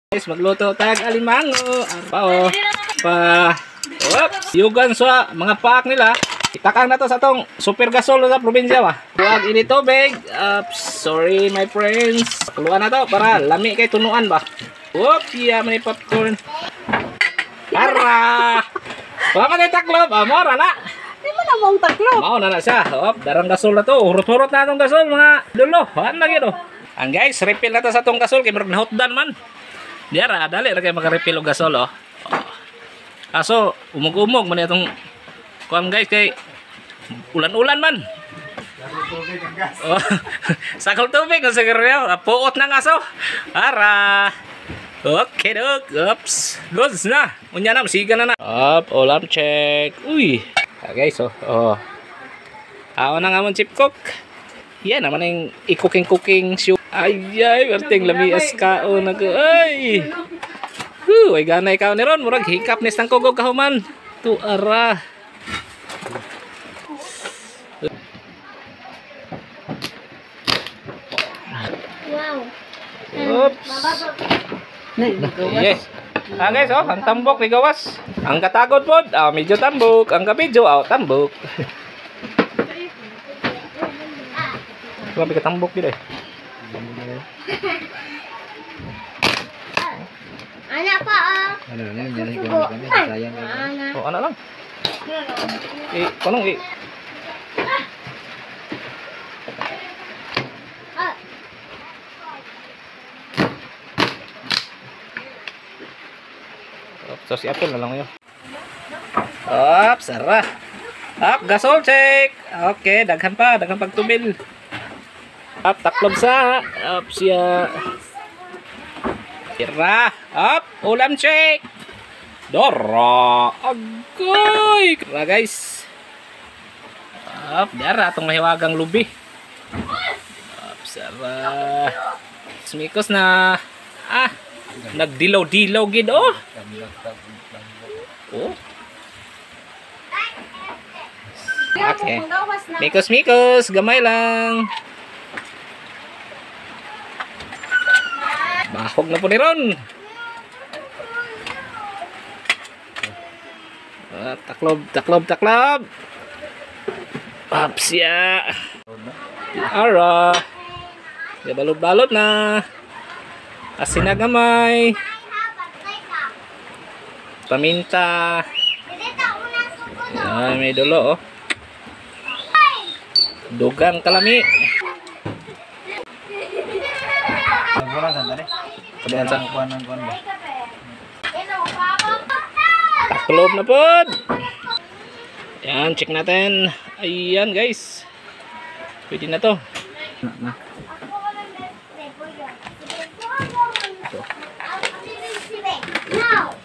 Guys, magluto tag alimango. Arpao. Yugan sa mga paak nila. Itakang na to sa tong super gasol sa probinsya ba. Huwag ini tubig. Sorry my friends. Keluar na to para lami kay tunuan ba. Iya may popcorn. Ara. Wala man taklob. Mora na. Di mo na mong taklob. Mao na siya. Darang gasol na to. Urot-urot na tong gasol mga dulo. Ano lagi do. Ang guys, refill na to sa tong gasol kay murag nahutdan man. Diara, dali ra kay maka-refill og gasol oh. Kaso umog-umog man itong kuan guys kay ulan-ulan man. Oh, sakol tubig ang siguro puot ng aso. Ara. Okay dog. Oops. Goods na. Unya na siga na na. Ulam check. Uy. Guys oh. Aw na nga mon chip cook. Yan naman yung i-cooking show. Ay, berting labias kao na ko. Ay. Ay ganay kao ni ron. Murag hikap nis ng kugog kahuman. Tu ara. Wow. Oops. Yes. Guys, ang tambok ni gawas. Ang katagod po, medyo tambok. Ang kabidyo, tambok. Grabe ka tambok dito eh. Anak pa Ano na, yan kami sayang. Oh, anak lang. Konong So si Apple na lang yun. Sarah. Gasol check. Okay, daghan pagtubil. Taklob sa. Siya. Tira. Ulam check. Dora. Agoy. Kira guys. Dara atong mahiwagang lubi. Sarah. Smikos na. Nagdilaw-dilaw gid oh. Okay. Mikos, gamay lang. Bahog na po ni Ron. Taklob. Papsya. Ara. Balot-balot na. Asin na gamay. Paminta. Yan, may dulo oh. Dugang kalami. Taklob na po. Yan, check natin. Ayan guys. Pwede na to. No.